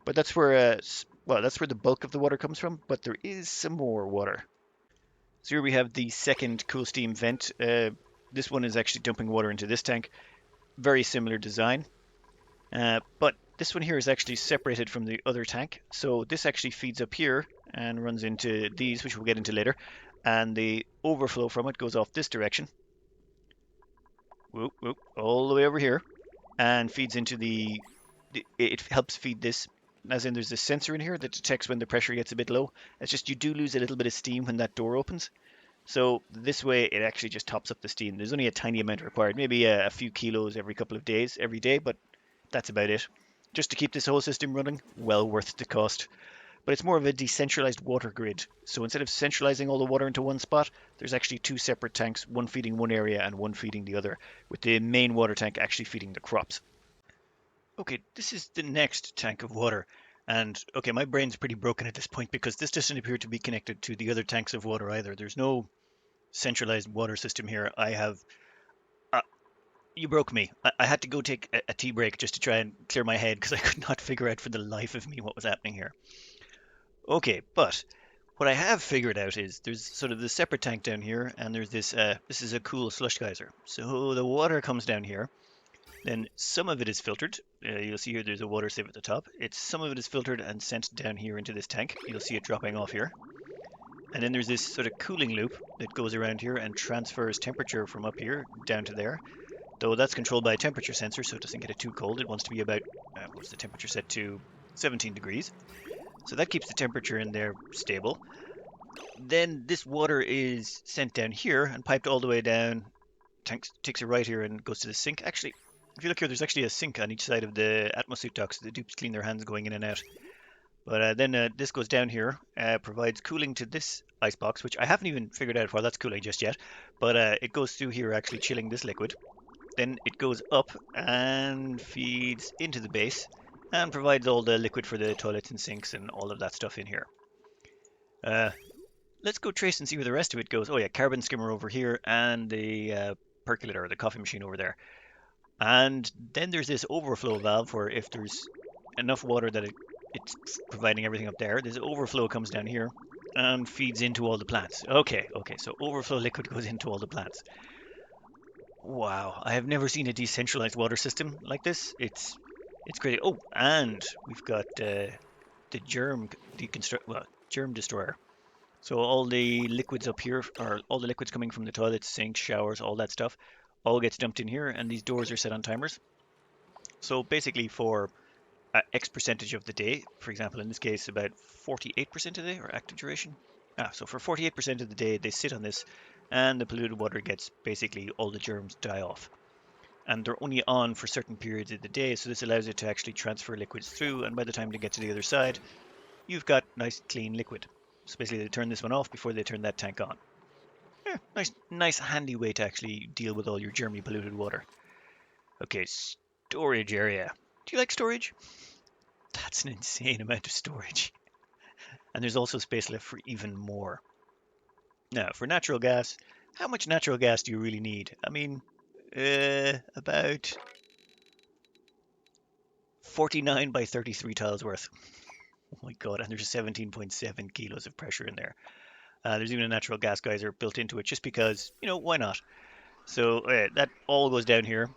Speaker 1: But that's where, well, that's where the bulk of the water comes from, but there is some more water. So here we have the second cool steam vent. This one is actually dumping water into this tank. Very similar design. But this one here is actually separated from the other tank. So this actually feeds up here and runs into these, which we'll get into later. And the overflow from it goes off this direction. Whoop, whoop, all the way over here. And feeds into it helps feed this. As in, there's a sensor in here that detects when the pressure gets a bit low. It's just you do lose a little bit of steam when that door opens. So this way, it actually just tops up the steam. There's only a tiny amount required, maybe a few kilos every couple of days, every day, but that's about it. Just to keep this whole system running, well worth the cost. But it's more of a decentralized water grid. So instead of centralizing all the water into one spot, there's actually two separate tanks, one feeding one area and one feeding the other, with the main water tank actually feeding the crops. Okay, this is the next tank of water. And okay, my brain's pretty broken at this point because this doesn't appear to be connected to the other tanks of water either. There's no centralized water system here. Uh, you broke me. I had to go take a tea break just to try and clear my head because I could not figure out for the life of me what was happening here. Okay, but what I have figured out is there's sort of the separate tank down here, and there's this. This is a cool slush geyser. So the water comes down here. Then some of it is filtered. You'll see here there's a water sieve at the top. Some of it is filtered and sent down here into this tank. You'll see it dropping off here. And then there's this sort of cooling loop that goes around here and transfers temperature from up here down to there. Though that's controlled by a temperature sensor, so it doesn't get it too cold. It wants to be about, what's the temperature set to? 17 degrees. So that keeps the temperature in there stable. Then this water is sent down here and piped all the way down. Takes a right here and goes to the sink. Actually, if you look here, there's actually a sink on each side of the atmosuit duct, so the dupes clean their hands going in and out. But then this goes down here, provides cooling to this icebox, which I haven't even figured out why that's cooling just yet. But it goes through here, actually chilling this liquid. Then it goes up and feeds into the base and provides all the liquid for the toilets and sinks and all of that stuff in here. Uh, let's go trace and see where the rest of it goes. Oh yeah, carbon skimmer over here and the percolator, or the coffee machine over there. And then there's this overflow valve where if there's enough water that it's providing everything up there, this overflow comes down here and feeds into all the plants. Okay, so overflow liquid goes into all the plants. Wow, I have never seen a decentralized water system like this. It's crazy. Oh, and we've got the germ destroyer. So all the liquids up here, or all the liquids coming from the toilets, sinks, showers, all that stuff, all gets dumped in here, and these doors are set on timers. So basically, for X percentage of the day, for example, in this case, about 48% of the day, or active duration. So for 48% of the day, they sit on this, and the polluted water gets basically all the germs die off. And they're only on for certain periods of the day, so this allows it to actually transfer liquids through, and by the time they get to the other side, you've got nice clean liquid. So basically they turn this one off before they turn that tank on. Yeah, nice handy way to actually deal with all your germy polluted water. Okay, storage area. Do you like storage? That's an insane amount of storage. And there's also space left for even more. Now, for natural gas, how much natural gas do you really need? I mean, about 49 by 33 tiles worth. Oh my god, and there's 17.7 kilos of pressure in there. There's even a natural gas geyser built into it just because, why not? So that all goes down here.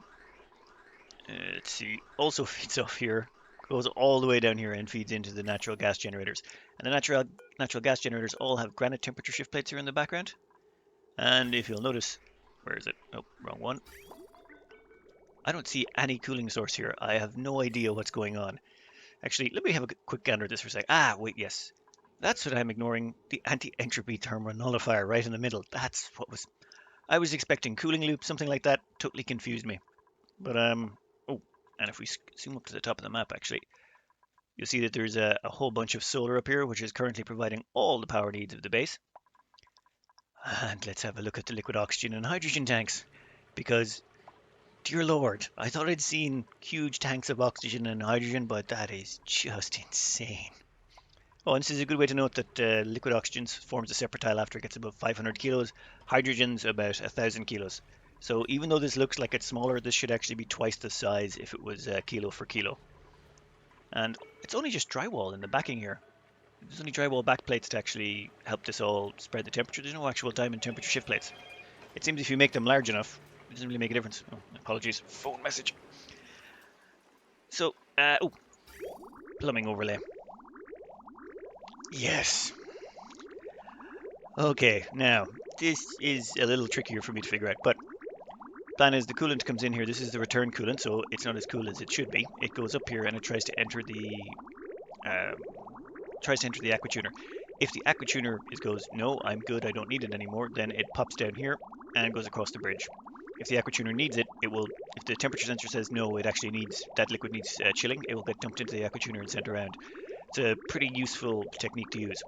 Speaker 1: Let's see. Also feeds off here, goes all the way down here and feeds into the natural gas generators. And the natural gas generators all have granite temperature shift plates here in the background. And if you'll notice, where is it? Oh, wrong one. I don't see any cooling source here. I have no idea what's going on. Actually, let me have a quick gander at this for a sec. Ah, wait, yes. That's what I'm ignoring. The anti-entropy thermal nullifier right in the middle. That's what was... I was expecting cooling loop, something like that. Totally confused me. But, oh, and if we zoom up to the top of the map, actually, you'll see that there's a whole bunch of solar up here, which is currently providing all the power needs of the base. And let's have a look at the liquid oxygen and hydrogen tanks. Because, dear Lord, I thought I'd seen huge tanks of oxygen and hydrogen, but that is just insane. Oh, and this is a good way to note that liquid oxygen forms a separate tile after it gets above 500 kilos. Hydrogen's about 1,000 kilos. So even though this looks like it's smaller, this should actually be twice the size if it was kilo for kilo. And it's only just drywall in the backing here. There's only drywall back plates to actually help this all spread the temperature. There's no actual diamond temperature shift plates. It seems if you make them large enough, it doesn't really make a difference. Oh, apologies, phone message. So, oh, plumbing overlay. Yes. Okay, now, this is a little trickier for me to figure out, but plan is the coolant comes in here. This is the return coolant, so it's not as cool as it should be. It goes up here and it tries to enter the aquatuner. If the aquatuner goes, no, I'm good, I don't need it anymore, then it pops down here and goes across the bridge. If the aquatuner needs it, it will, if the temperature sensor says no, it actually needs, that liquid needs chilling, it will get dumped into the aquatuner and sent around. It's a pretty useful technique to use.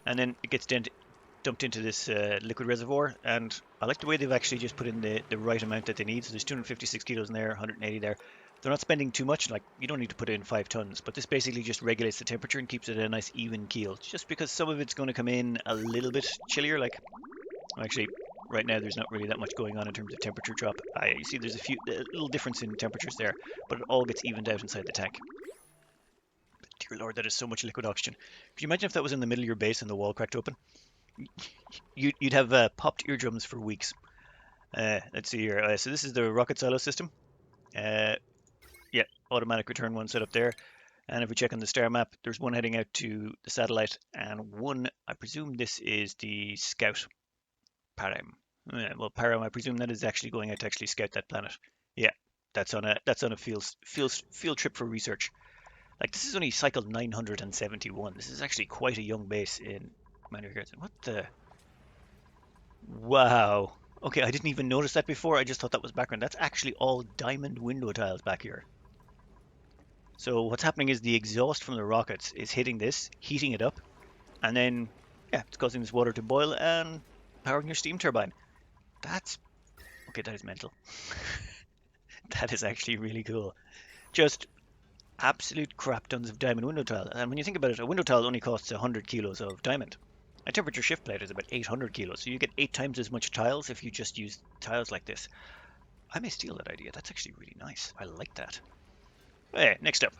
Speaker 1: And then it gets dumped into this liquid reservoir, and I like the way they've actually just put in the right amount that they need. So there's 256 kilos in there, 180 there. They're not spending too much, like you don't need to put in 5 tons, but this basically just regulates the temperature and keeps it at a nice even keel. Just because some of it's going to come in a little bit chillier, like actually right now there's not really that much going on in terms of temperature drop. You see there's a little difference in temperatures there, but it all gets evened out inside the tank. But dear Lord, that is so much liquid oxygen. Could you imagine if that was in the middle of your base and the wall cracked open? You'd have popped eardrums for weeks. Let's see here. So this is the rocket silo system. Yeah, automatic return one set up there. And if we check on the star map, there's one heading out to the satellite, and one, I presume this is the scout Param. Well, Param, I presume that is actually going out to actually scout that planet. Yeah, that's on a field trip for research. Like this is only cycle 971. This is actually quite a young base in minor regards. What the? Wow. Okay, I didn't even notice that before. I just thought that was background. That's actually all diamond window tiles back here. So what's happening is the exhaust from the rockets is hitting this, heating it up, and then, yeah, it's causing this water to boil and powering your steam turbine. That's, okay, that is mental. That is actually really cool. Just absolute crap tons of diamond window tile. And when you think about it, a window tile only costs 100 kilos of diamond. A temperature shift plate is about 800 kilos, so you get 8 times as much tiles if you just use tiles like this. I may steal that idea. That's actually really nice. I like that. Okay, next up.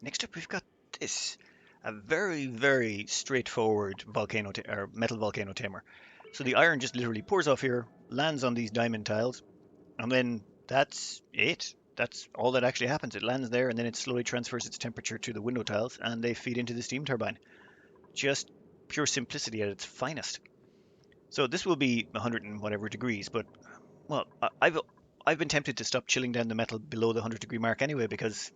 Speaker 1: Next up, we've got this. A very, very straightforward metal volcano tamer. So the iron just literally pours off here, lands on these diamond tiles, and then that's it. That's all that actually happens. It lands there, and then it slowly transfers its temperature to the window tiles, and they feed into the steam turbine. Just pure simplicity at its finest. So this will be 100 and whatever degrees, but well, I've been tempted to stop chilling down the metal below the 100-degree mark anyway, because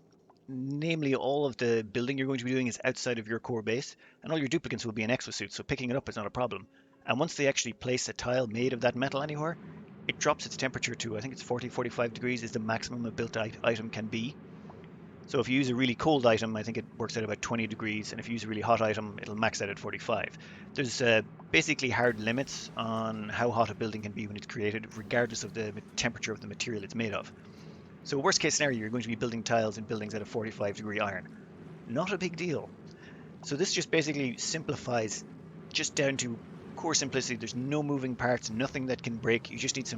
Speaker 1: namely all of the building you're going to be doing is outside of your core base, and all your duplicates will be in exosuits, so picking it up is not a problem. And once they actually place a tile made of that metal anywhere, it drops its temperature to, I think it's 40-45 degrees is the maximum a built item can be. So if you use a really cold item, I think it works at about 20 degrees, and if you use a really hot item, it'll max out at 45. There's basically hard limits on how hot a building can be when it's created, regardless of the temperature of the material it's made of. So worst case scenario, you're going to be building tiles in buildings at a 45-degree iron. Not a big deal. So this just basically simplifies just down to core simplicity. There's no moving parts, nothing that can break. You just need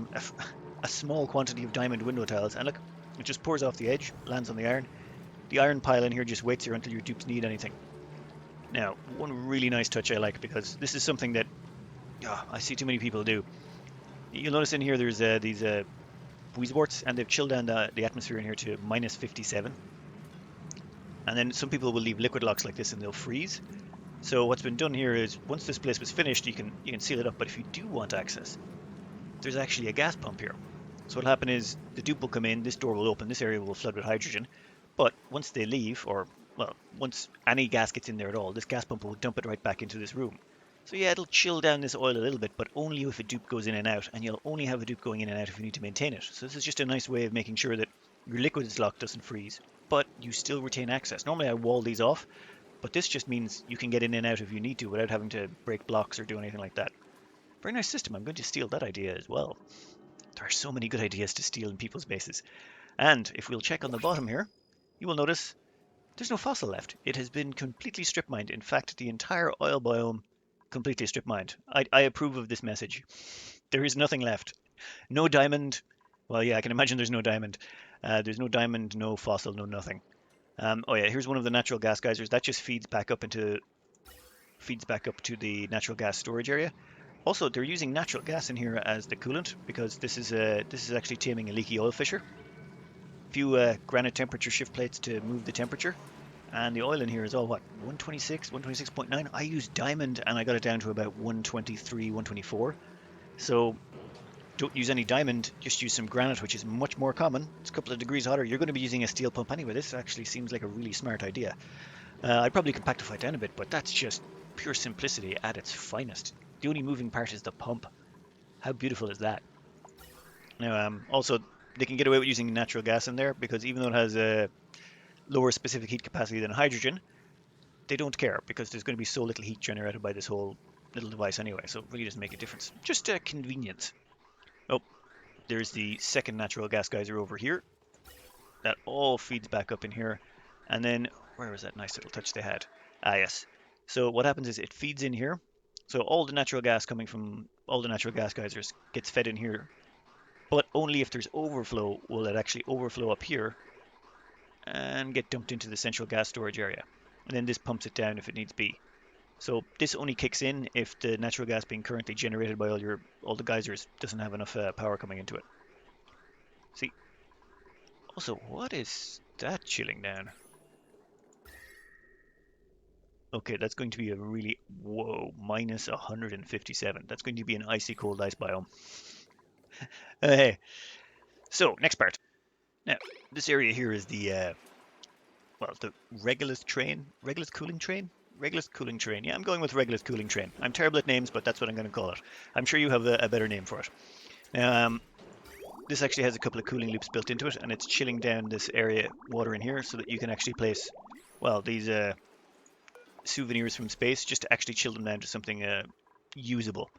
Speaker 1: a small quantity of diamond window tiles, and look, it just pours off the edge, lands on the iron. The iron pile in here just waits here until your dupes need anything. Now, one really nice touch I like, because this is something that I see too many people do. You'll notice in here there's these worts, and they've chilled down the atmosphere in here to minus 57. And then some people will leave liquid locks like this and they'll freeze. So what's been done here is once this place was finished, you can seal it up. But if you do want access, there's actually a gas pump here. So what'll happen is the dupe will come in, this door will open, this area will flood with hydrogen. But once they leave, or well, once any gas gets in there at all, this gas pump will dump it right back into this room. So yeah, it'll chill down this oil a little bit, but only if a dupe goes in and out, and you'll only have a dupe going in and out if you need to maintain it. So this is just a nice way of making sure that your liquid lock doesn't freeze, but you still retain access. Normally I wall these off, but this just means you can get in and out if you need to without having to break blocks or do anything like that. Very nice system. I'm going to steal that idea as well. There are so many good ideas to steal in people's bases. And if we'll check on the bottom here, you will notice there's no fossil left. It has been completely strip mined. In fact, the entire oil biome completely strip mined. I approve of this message. There is nothing left. No diamond. Well, yeah, I can imagine there's no diamond. There's no diamond, no fossil, no nothing. Oh yeah, here's one of the natural gas geysers. That just feeds back up to the natural gas storage area. Also, they're using natural gas in here as the coolant because this is actually taming a leaky oil fissure. A few granite temperature shift plates to move the temperature, and the oil in here is all what, 126, 126.9. I used diamond and I got it down to about 123, 124. So don't use any diamond, just use some granite, which is much more common. It's a couple of degrees hotter. You're going to be using a steel pump anyway. This actually seems like a really smart idea. I'd probably compactify it down a bit, but that's just pure simplicity at its finest. The only moving part is the pump. How beautiful is that? Now, also, they can get away with using natural gas in there because even though it has a lower specific heat capacity than hydrogen, they don't care because there's going to be so little heat generated by this whole little device anyway, so it really doesn't make a difference. Just convenience. Oh, there's the second natural gas geyser over here. That all feeds back up in here. And then, where was that nice little touch they had? Ah, yes. So what happens is it feeds in here. So all the natural gas coming from all the natural gas geysers gets fed in here. But only if there's overflow will it actually overflow up here and get dumped into the central gas storage area. And then this pumps it down if it needs be. So this only kicks in if the natural gas being currently generated by all the geysers doesn't have enough power coming into it. See? Also, what is that chilling down? Okay, that's going to be a really, whoa, minus 157. That's going to be an icy cold ice biome. Hey, so next part. Now, this area here is the regolith cooling train. Regolith cooling train. Yeah, I'm going with regolith cooling train. I'm terrible at names, but that's what I'm going to call it. I'm sure you have a better name for it. This actually has a couple of cooling loops built into it, and it's chilling down this area water in here so that you can actually place, well, these souvenirs from space just to actually chill them down to something usable.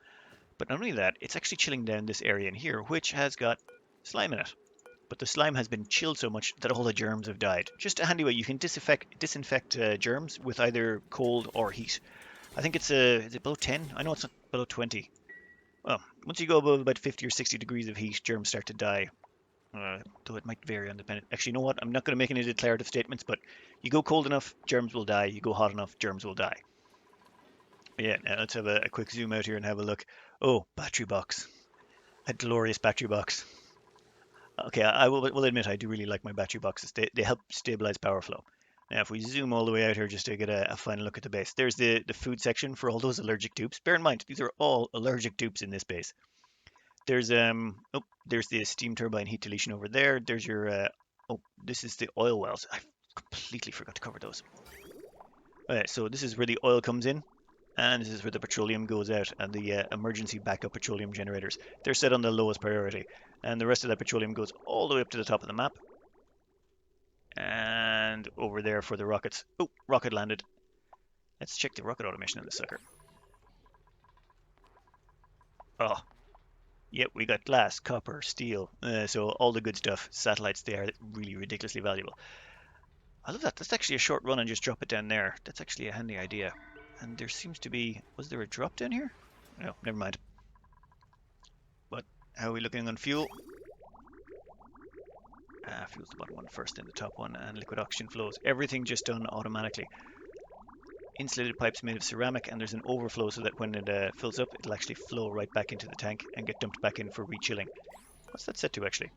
Speaker 1: But not only that, it's actually chilling down this area in here, which has got slime in it. But the slime has been chilled so much that all the germs have died. Just a handy way, you can disinfect germs with either cold or heat. I think it's is it below 10? I know it's not below 20. Well, once you go above about 50 or 60 degrees of heat, germs start to die. Though it might vary on dependent. Actually, you know what? I'm not going to make any declarative statements, but you go cold enough, germs will die. You go hot enough, germs will die. But yeah, now let's have a quick zoom out here and have a look. Oh, battery box. A glorious battery box. Okay, I will admit I do really like my battery boxes. They help stabilize power flow. Now, if we zoom all the way out here just to get a final look at the base, there's the food section for all those allergic dupes. Bear in mind, these are all allergic dupes in this base. There's there's the steam turbine heat deletion over there. There's your this is the oil wells. I completely forgot to cover those. Alright, so this is where the oil comes in, and this is where the petroleum goes out, and the emergency backup petroleum generators. They're set on the lowest priority, and the rest of that petroleum goes all the way up to the top of the map. And over there for the rockets. Oh, rocket landed. Let's check the rocket automation in this sucker. Oh, yep, we got glass, copper, steel, so all the good stuff. Satellites, they are really ridiculously valuable. I love that. That's actually a short run and just drop it down there. That's actually a handy idea. And there seems to be... Was there a drop down here? No, never mind. But how are we looking on fuel? Fuel's the bottom one first, then the top one, and liquid oxygen flows. Everything just done automatically. Insulated pipes made of ceramic, and there's an overflow so that when it fills up, it'll actually flow right back into the tank and get dumped back in for rechilling. What's that set to actually?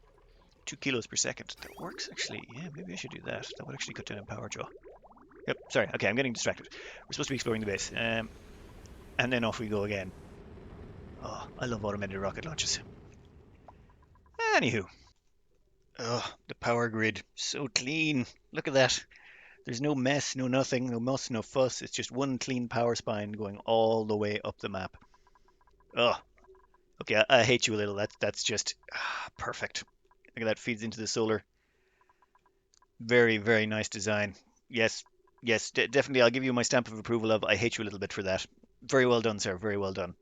Speaker 1: 2 kilos per second. That works actually. Yeah, maybe I should do that. That would actually cut down on power draw. Yep, sorry. Okay, I'm getting distracted. We're supposed to be exploring the base. And then off we go again. Oh, I love automated rocket launches. Anywho. Oh, the power grid. So clean. Look at that. There's no mess, no nothing, no muss, no fuss. It's just one clean power spine going all the way up the map. Oh, okay. I hate you a little. That's just perfect. Look at that, feeds into the solar. Very, very nice design. Yes, yes, definitely. I'll give you my stamp of approval of I hate you a little bit for that. Very well done, sir. Very well done.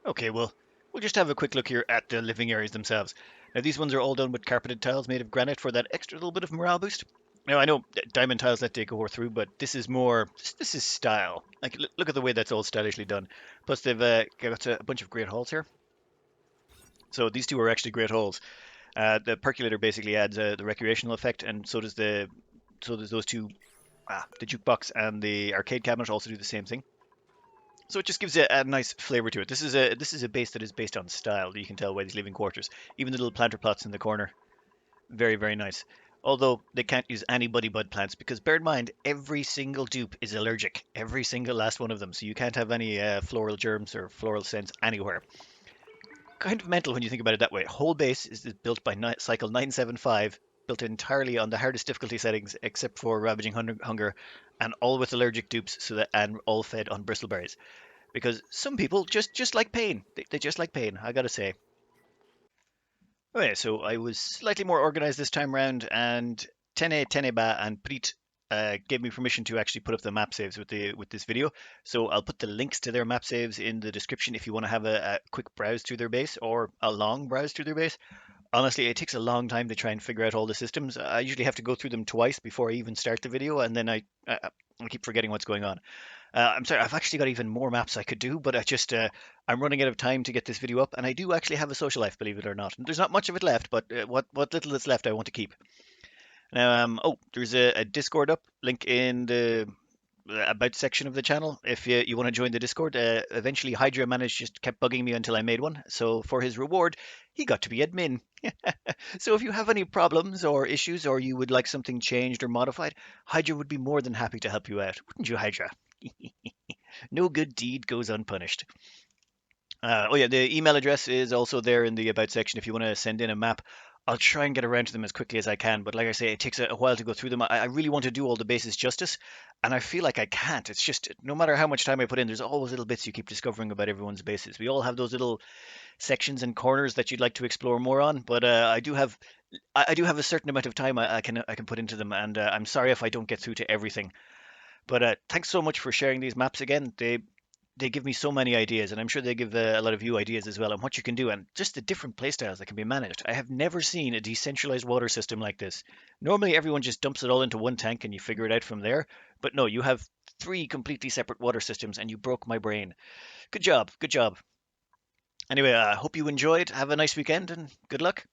Speaker 1: Okay, well, we'll just have a quick look here at the living areas themselves. Now, these ones are all done with carpeted tiles made of granite for that extra little bit of morale boost. Now, I know diamond tiles let they go through, but this is more, this is style. Like, look at the way that's all stylishly done. Plus, they've got a bunch of great halls here. So these two are actually great halls. The percolator basically adds the recreational effect, and so does those two. The jukebox and the arcade cabinet also do the same thing. So it just gives it a nice flavor to it. This is a base that is based on style. You can tell by these living quarters. Even the little planter plots in the corner, very very nice. Although they can't use any buddy bud plants because bear in mind every single dupe is allergic. Every single last one of them. So you can't have any floral germs or floral scents anywhere. Kind of mental when you think about it that way. Whole base is built by cycle 975, built entirely on the hardest difficulty settings except for ravaging hunger, and all with allergic dupes, so that and all fed on bristleberries. Because some people just like pain. They just like pain. I gotta say. Okay, so I was slightly more organized this time round, and Tnetennba and Priit gave me permission to actually put up the map saves with this video. So I'll put the links to their map saves in the description if you want to have a quick browse through their base or a long browse through their base. Honestly, it takes a long time to try and figure out all the systems. I usually have to go through them twice before I even start the video, and then I keep forgetting what's going on. I'm sorry, I've actually got even more maps I could do, but I'm running out of time to get this video up, and I do actually have a social life, believe it or not. There's not much of it left, but what little is left, I want to keep. Now, there's a Discord up, link in the about section of the channel. If you want to join the Discord, eventually Hydra managed just kept bugging me until I made one. So for his reward, he got to be admin. So if you have any problems or issues, or you would like something changed or modified, Hydra would be more than happy to help you out, wouldn't you, Hydra? No good deed goes unpunished. Oh yeah, the email address is also there in the about section if you want to send in a map. I'll try and get around to them as quickly as I can, but like I say, it takes a while to go through them. I really want to do all the bases justice, and I feel like I can't. It's just no matter how much time I put in, there's always little bits you keep discovering about everyone's bases. We all have those little sections and corners that you'd like to explore more on, but I do have a certain amount of time I can put into them, and I'm sorry if I don't get through to everything. But thanks so much for sharing these maps again. They give me so many ideas, and I'm sure they give a lot of you ideas as well on what you can do and just the different playstyles that can be managed. I have never seen a decentralized water system like this. Normally, everyone just dumps it all into one tank and you figure it out from there. But no, you have three completely separate water systems, and you broke my brain. Good job, good job. Anyway, I hope you enjoyed. Have a nice weekend, and good luck.